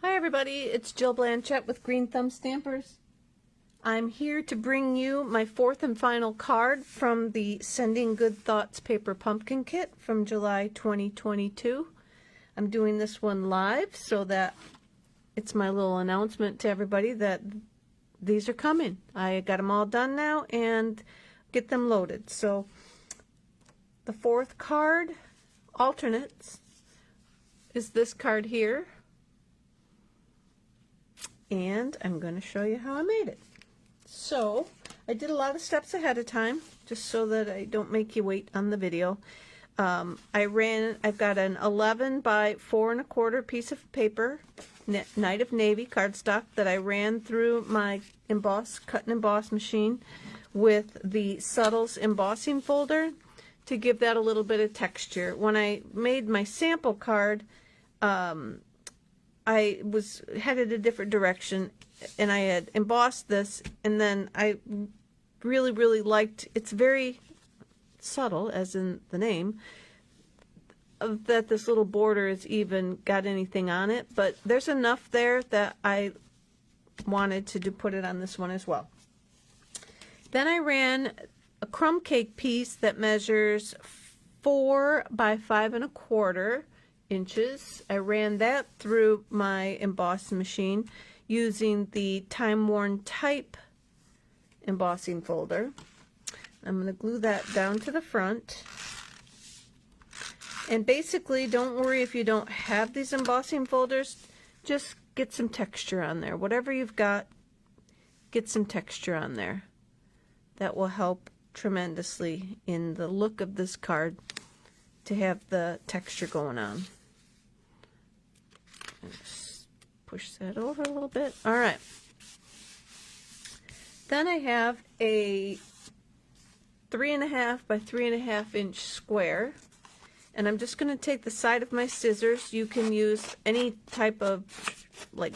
Hi everybody, it's Jill Blanchette with Green Thumb Stampers. I'm here to bring you my fourth and final card from the Sending Good Thoughts Paper Pumpkin Kit from July 2022. I'm doing this one live so that it's my little announcement to everybody that these are coming. I got them all done now and get them loaded. So the fourth card, alternates, is this card here. And I'm going to show you how I made it. So I did a lot of steps ahead of time just so that I don't make you wait on the video. I've got an 11 by 4 1/4 piece of paper, Night of Navy cardstock, that I ran through my cut and emboss machine with the Subtles embossing folder to give that a little bit of texture. When I made my sample card, I was headed a different direction, and I had embossed this, and then I really liked, it's very subtle, as in the name, that this little border has even got anything on it, but there's enough there that I wanted to put it on this one as well. Then I ran a crumb cake piece that measures 4 by 5 1/4 inches. I ran that through my embossing machine using the Time Worn Type embossing folder. I'm going to glue that down to the front. And basically, don't worry if you don't have these embossing folders, just get some texture on there. Whatever you've got, get some texture on there. That will help tremendously in the look of this card to have the texture going on. Just push that over a little bit. All right. Then I have a 3 1/2 by 3 1/2 inch square, and I'm just going to take the side of my scissors. You can use any type of like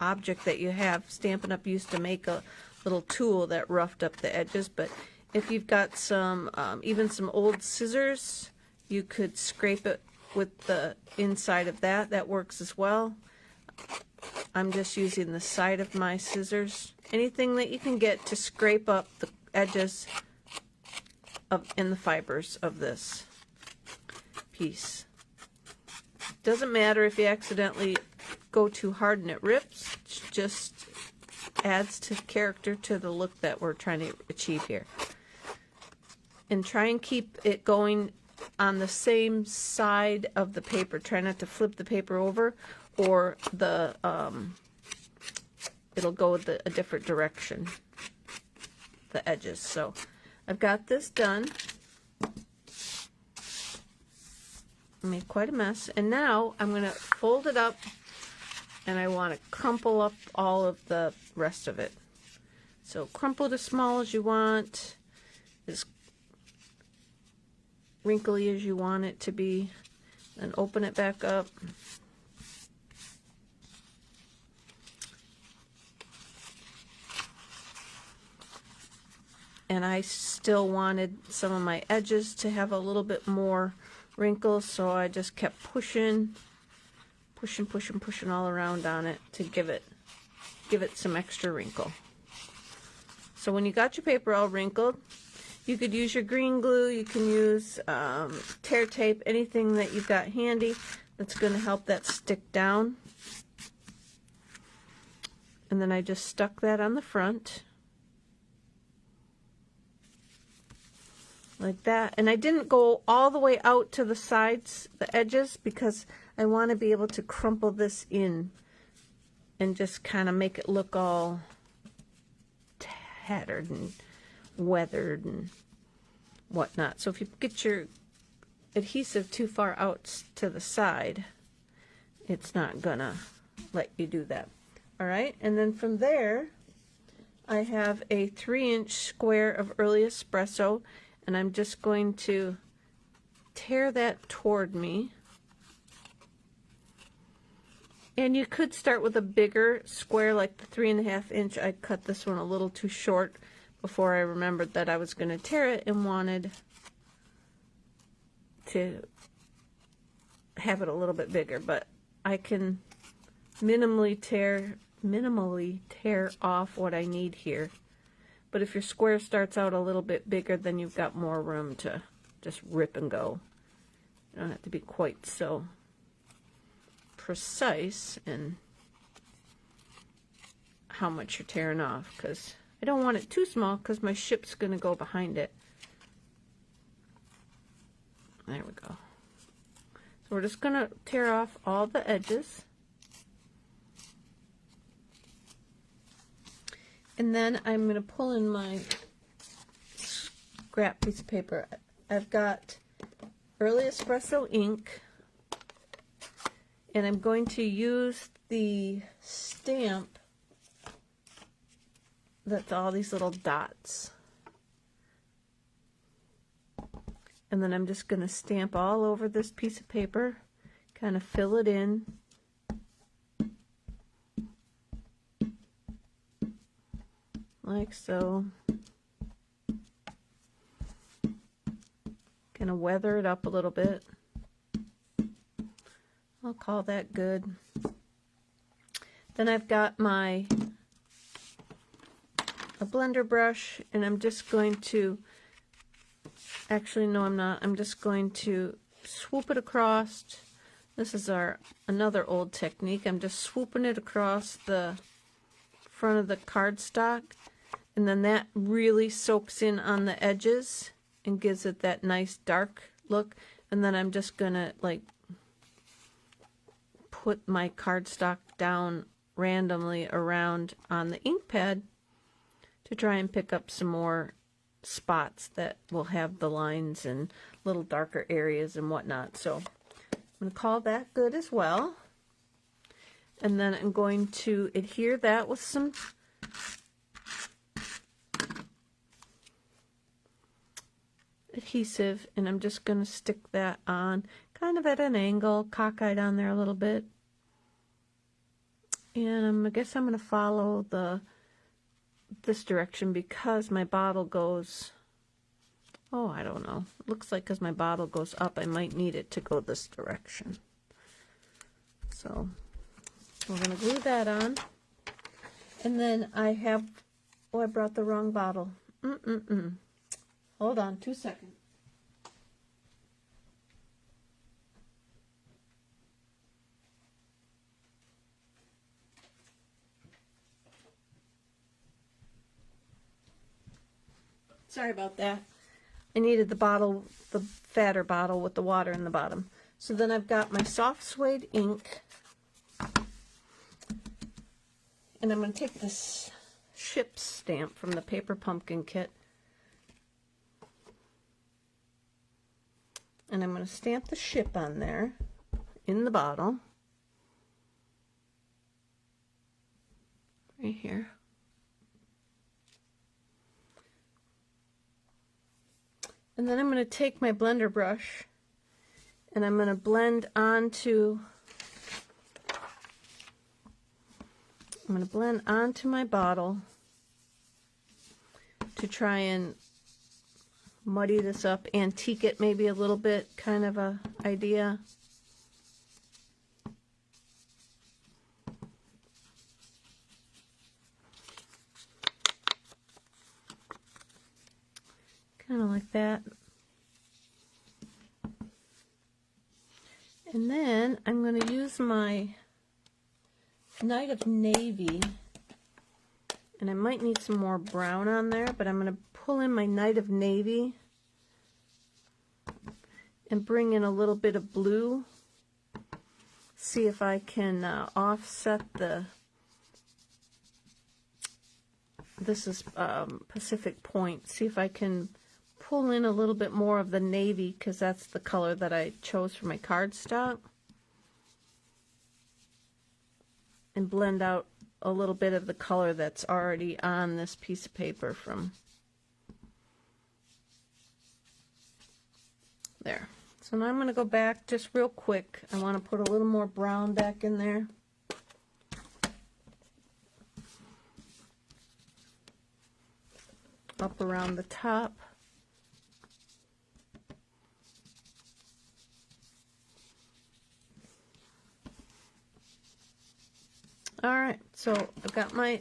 object that you have. Stampin' Up! Used to make a little tool that roughed up the edges, but if you've got some, even some old scissors, you could scrape it with the inside of that. That works as well. I'm just using the side of my scissors. Anything that you can get to scrape up the edges in the fibers of this piece. Doesn't matter if you accidentally go too hard and it rips. It just adds to character to the look that we're trying to achieve here. And try and keep it going on the same side of the paper. Try not to flip the paper over, or the it'll go a different direction, the edges. So I've got this done. I made quite a mess, and now I'm going to fold it up, and I want to crumple up all of the rest of it. So crumple it as small as you want, as wrinkly as you want it to be, and open it back up. And I still wanted some of my edges to have a little bit more wrinkles, so I just kept pushing all around on it to give it some extra wrinkle. So when you got your paper all wrinkled, you could use your green glue, you can use tear tape, anything that you've got handy that's going to help that stick down. And then I just stuck that on the front. Like that. And I didn't go all the way out to the sides, the edges, because I want to be able to crumple this in and just kind of make it look all tattered and weathered and whatnot. So if you get your adhesive too far out to the side, it's not gonna let you do that. All right, and then from there I have a 3-inch square of early espresso, and I'm just going to tear that toward me. And you could start with a bigger square like the 3 1/2 inch. I cut this one a little too short before I remembered that I was going to tear it and wanted to have it a little bit bigger, but I can minimally tear off what I need here. But if your square starts out a little bit bigger, then you've got more room to just rip and go. You don't have to be quite so precise in how much you're tearing off, because I don't want it too small because my ship's going to go behind it. There we go. So we're just going to tear off all the edges. And then I'm going to pull in my scrap piece of paper. I've got Early Espresso ink, and I'm going to use the stamp that's all these little dots. And then I'm just going to stamp all over this piece of paper, kind of fill it in. Like so. Kind of weather it up a little bit. I'll call that good. Then I've got a blender brush, and I'm just going to, actually no I'm not, I'm just going to swoop it across. This is another old technique. I'm just swooping it across the front of the cardstock, and then that really soaks in on the edges and gives it that nice dark look. And then I'm just gonna like put my cardstock down randomly around on the ink pad to try and pick up some more spots that will have the lines and little darker areas and whatnot. So I'm going to call that good as well. And then I'm going to adhere that with some adhesive, and I'm just going to stick that on kind of at an angle, cockeyed on there a little bit. And I guess I'm going to follow this direction because my bottle goes, oh, I don't know. It looks like because my bottle goes up, I might need it to go this direction. So we're going to glue that on. And then I have, oh, I brought the wrong bottle. Hold on 2 seconds. Sorry about that. I needed the bottle, the fatter bottle with the water in the bottom. So then I've got my soft suede ink. And I'm going to take this ship stamp from the Paper Pumpkin kit. And I'm going to stamp the ship on there in the bottle. Right here. And then I'm going to take my blender brush and I'm going to blend onto my bottle to try and muddy this up, antique it maybe a little bit, kind of a idea. Kind of like that. And then I'm going to use my Night of Navy, and I might need some more brown on there, but I'm going to pull in my Night of Navy and bring in a little bit of blue. See if I can offset this is Pacific Point. See if I can pull in a little bit more of the navy, because that's the color that I chose for my cardstock, and blend out a little bit of the color that's already on this piece of paper from there. So now I'm going to go back just real quick. I want to put a little more brown back in there. Up around the top. All right, so I've got my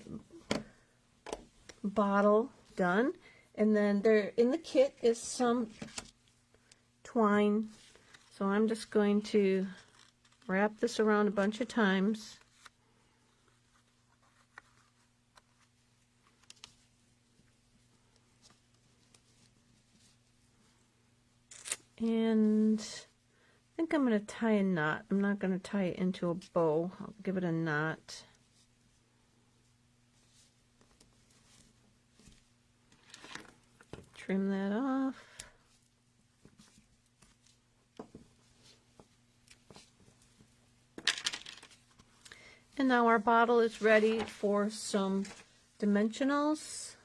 bottle done, and then there in the kit is some twine, so I'm just going to wrap this around a bunch of times. And I think I'm going to tie a knot. I'm not going to tie it into a bow. I'll give it a knot. Trim that off. And now our bottle is ready for some dimensionals.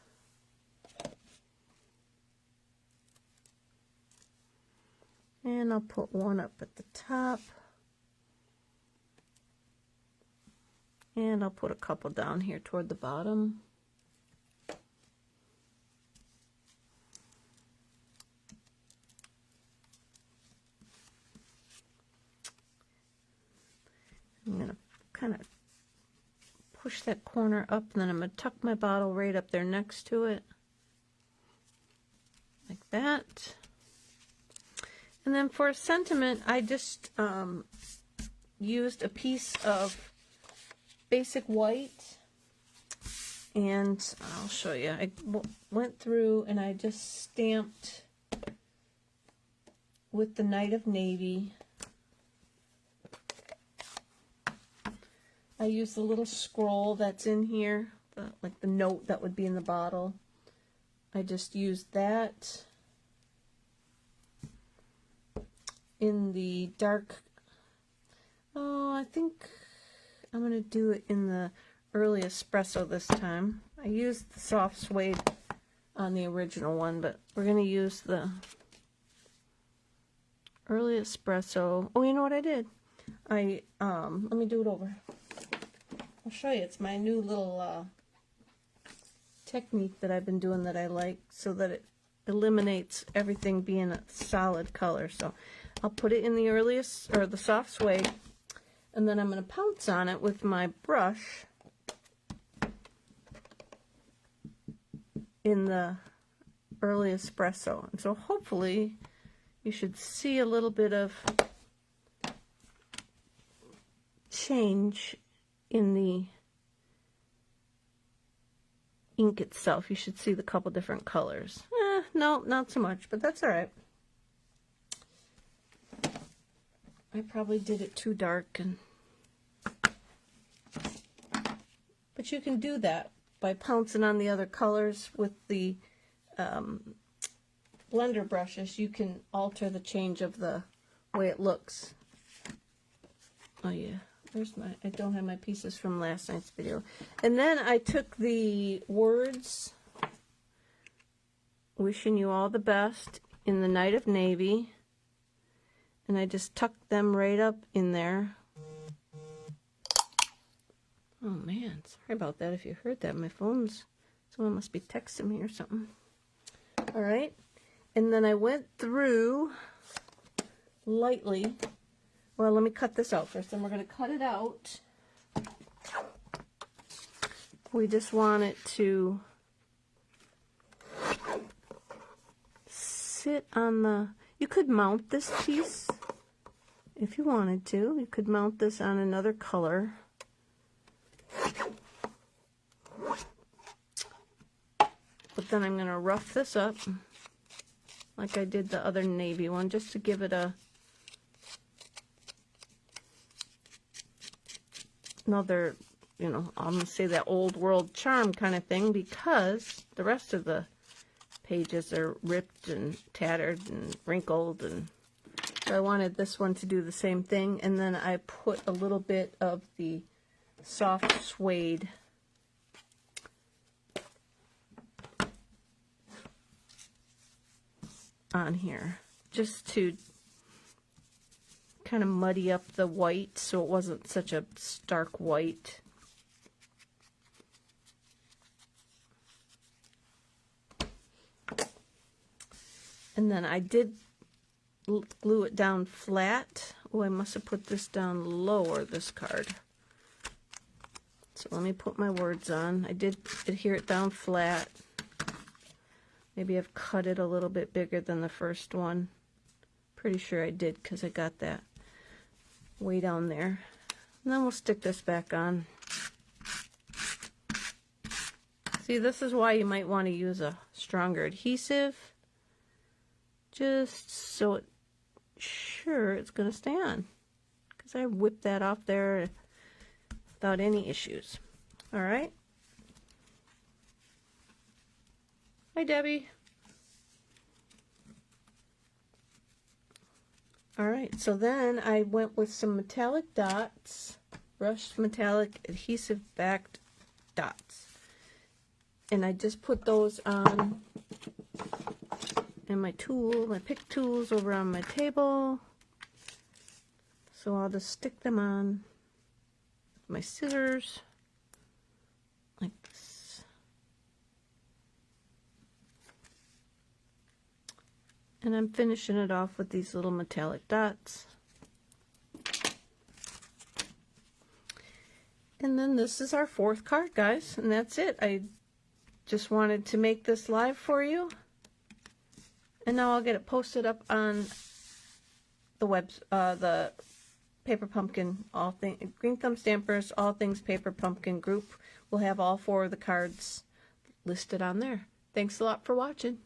And I'll put one up at the top. And I'll put a couple down here toward the bottom. I'm going to kind of push that corner up, and then I'm going to tuck my bottle right up there next to it, like that. And then for a sentiment, I just used a piece of basic white, and I'll show you. I went through and I just stamped with the Night of Navy. I used the little scroll that's in here, like the note that would be in the bottle. I just used that in the dark. Oh, I think I'm going to do it in the early espresso this time. I used the soft suede on the original one, but we're going to use the early espresso. Oh, you know what I did? Let me do it over. I'll show you. It's my new little technique that I've been doing that I like, so that it eliminates everything being a solid color. So I'll put it in the earliest, or the soft suede, and then I'm going to pounce on it with my brush in the early espresso. And so hopefully you should see a little bit of change in the ink itself. You should see the couple different colors. No, not so much, but that's all right. I probably did it too dark, but you can do that by pouncing on the other colors with the blender brushes. You can alter the change of the way it looks. Oh yeah. I don't have my pieces from last night's video. And then I took the words, wishing you all the best in the Night of Navy, and I just tucked them right up in there. Oh man, sorry about that if you heard that. My phone's, someone must be texting me or something. All right, and then I went through lightly. Well, let me cut this out first, and we're going to cut it out. We just want it to sit on the... You could mount this piece if you wanted to. You could mount this on another color. But then I'm going to rough this up like I did the other navy one, just to give it another, you know, I'm going to say that old world charm kind of thing, because the rest of the pages are ripped and tattered and wrinkled, and so I wanted this one to do the same thing. And then I put a little bit of the soft suede on here, just to kind of muddy up the white so it wasn't such a stark white. And then I did glue it down flat. Oh, I must have put this down lower, this card. So let me put my words on. I did adhere it down flat. Maybe I've cut it a little bit bigger than the first one. Pretty sure I did because I got that way down there. And then we'll stick this back on. See, this is why you might want to use a stronger adhesive, just so it's going to stay on. Because I whipped that off there without any issues. All right. Hi, Debbie. All right, so then I went with some metallic dots, brushed metallic adhesive backed dots. And I just put those on and my pick tools over on my table. So I'll just stick them on my scissors like this. And I'm finishing it off with these little metallic dots. And then this is our fourth card, guys, and that's it. I just wanted to make this live for you. And now I'll get it posted up on the Paper Pumpkin, Green Thumb Stampers, All Things Paper Pumpkin group. We'll have all 4 of the cards listed on there. Thanks a lot for watching.